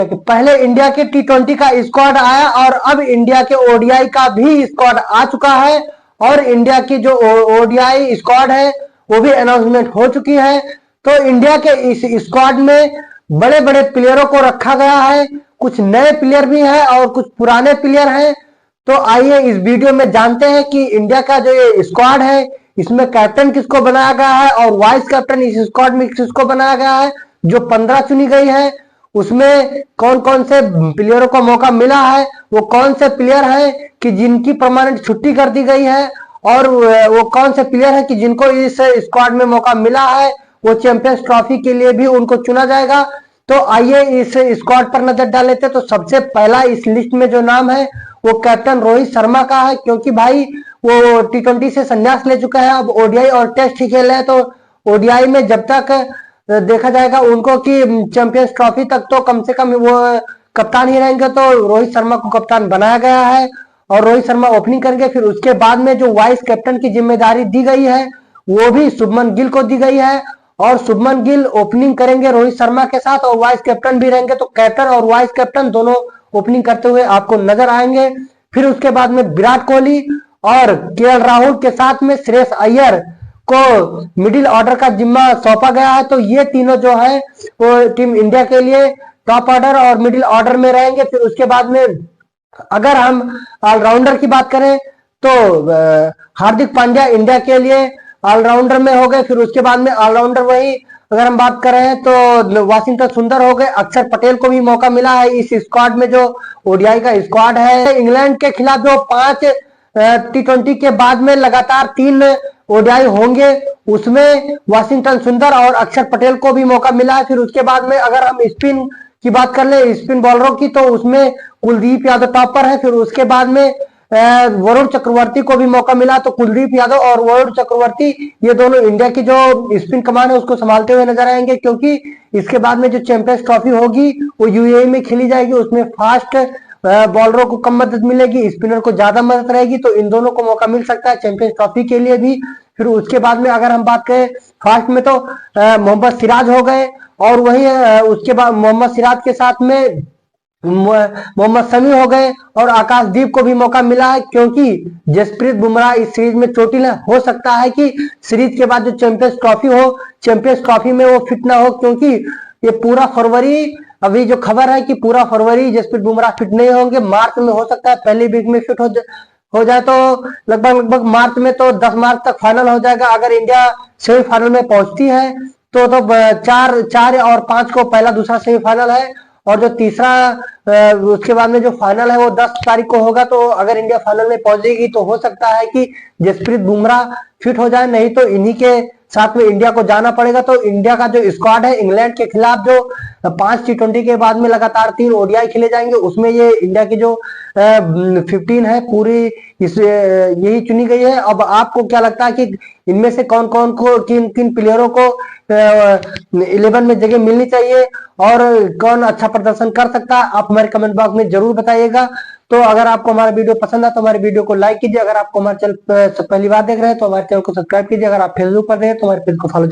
कि पहले इंडिया के T20 का स्क्वाड आया और अब इंडिया के ओडीआई का भी स्क्वाड आ चुका है और इंडिया की जो ओडीआई स्क्वाड है वो भी अनाउंसमेंट हो चुकी है। तो इंडिया के इस स्क्वाड में बड़े बड़े प्लेयरों को रखा गया है, कुछ नए प्लेयर भी हैं और कुछ पुराने प्लेयर हैं। तो आइए इस वीडियो में जानते हैं कि इंडिया का जो ये स्क्वाड है इसमें कैप्टन किसको बनाया गया है और वाइस कैप्टन इस स्क्वाड में किसको बनाया गया है। जो 15 चुनी गई है उसमें कौन कौन से प्लेयरों को मौका मिला है, वो कौन से प्लेयर हैं कि जिनकी परमानेंट छुट्टी कर दी गई है और वो कौन से प्लेयर हैं कि जिनको इस स्क्वाड में मौका मिला है, वो चैंपियंस ट्रॉफी के लिए भी उनको चुना जाएगा। तो आइए इस स्क्वाड पर नजर डाल लेते हैं। तो सबसे पहला इस लिस्ट में जो नाम है वो कैप्टन रोहित शर्मा का है, क्योंकि भाई वो T20 से संन्यास ले चुका है, अब ओडीआई और टेस्ट ही खेल रहे हैं। तो ओडीआई में जब तक देखा जाएगा उनको कि चैंपियंस ट्रॉफी तक तो कम से कम वो कप्तान ही रहेंगे। तो रोहित शर्मा को कप्तान बनाया गया है और रोहित शर्मा ओपनिंग करेंगे। फिर उसके बाद में जो वाइस कैप्टन की जिम्मेदारी दी गई है वो भी शुभमन गिल को दी गई है और शुभमन गिल ओपनिंग करेंगे रोहित शर्मा के साथ और वाइस कैप्टन भी रहेंगे। तो कैप्टन और वाइस कैप्टन दोनों ओपनिंग करते हुए आपको नजर आएंगे। फिर उसके बाद में विराट कोहली और केएल राहुल के साथ में श्रेयस अय्यर को मिडिल ऑर्डर का जिम्मा सौंपा गया है। तो ये तीनों जो है वो टीम इंडिया के लिए टॉप ऑर्डर और मिडिल ऑर्डर में रहेंगे। फिर उसके बाद में अगर हम ऑलराउंडर की बात करें तो हार्दिक पांड्या इंडिया के लिए ऑलराउंडर में हो गए। फिर उसके बाद में ऑलराउंडर वही अगर हम बात करें तो वाशिंगटन सुंदर हो गए। अक्षर पटेल को भी मौका मिला है इस स्क्वाड में जो ओडीआई का स्क्वाड है। इंग्लैंड के खिलाफ जो 5 T20 के बाद में लगातार 3 ओडीआई होंगे उसमें वाशिंगटन सुंदर और अक्षर पटेल को भी मौका मिला है। फिर उसके बाद में अगर हम स्पिन की बात कर ले, स्पिन बॉलरों की, तो उसमें कुलदीप यादव टॉप पर है। फिर उसके बाद में वरुण चक्रवर्ती को भी मौका मिला। तो कुलदीप यादव और वरुण चक्रवर्ती ये दोनों इंडिया की जो स्पिन कमान है उसको संभालते हुए नजर आएंगे, क्योंकि इसके बाद में जो चैंपियंस ट्रॉफी होगी वो यूएई में खेली जाएगी। उसमें फास्ट बॉलरों को कम मदद मिलेगी, स्पिनर को ज्यादा मदद रहेगी। तो इन दोनों को मौका मिल सकता है चैंपियंस ट्रॉफी के लिए भी। फिर उसके बाद में अगर हम बात करें फास्ट में तो मोहम्मद सिराज हो गए और वही उसके बाद मोहम्मद सिराज के साथ में मोहम्मद शमी हो गए और आकाशदीप को भी मौका मिला है, क्योंकि जसप्रीत बुमराह इस सीरीज में चोटिल हो सकता है कि सीरीज के बाद जो चैंपियंस ट्रॉफी हो, चैंपियंस ट्रॉफी में वो फिट ना हो, क्योंकि ये पूरा फरवरी, अभी जो खबर है कि पूरा फरवरी जसप्रीत बुमराह फिट नहीं होंगे। मार्च में हो सकता है पहली वीक में फिट हो जाए, तो लगभग मार्च में तो 10 मार्च तक फाइनल हो जाएगा। अगर इंडिया सेमीफाइनल में पहुंचती है तो 4 और 5 को पहला दूसरा सेमीफाइनल है और जो तीसरा उसके बाद में जो फाइनल है वो 10 तारीख को होगा। तो अगर इंडिया फाइनल में पहुंचेगी तो हो सकता है कि जसप्रीत बुमराह फिट हो जाए, नहीं तो इन्हीं के साथ में इंडिया को जाना पड़ेगा। तो इंडिया का जो स्क्वाड है इंग्लैंड के खिलाफ जो 5 T20 के बाद में लगातार 3 ओडीआई खेले जाएंगे उसमें ये इंडिया की जो 15 है पूरी इस यही चुनी गई है। अब आपको क्या लगता है कि इनमें से कौन कौन को किन किन प्लेयरों को 11 में जगह मिलनी चाहिए और कौन अच्छा प्रदर्शन कर सकता है, आप हमारे कमेंट बॉक्स में जरूर बताइएगा। तो अगर आपको हमारा वीडियो पसंद है तो हमारे वीडियो को लाइक कीजिए। अगर आपको हमारे चैनल पहली बार देख रहे हैं तो हमारे चैनल को सब्सक्राइब कीजिए। अगर आप फेसबुक पर रहे हैं तो हमारे पेज को फॉलो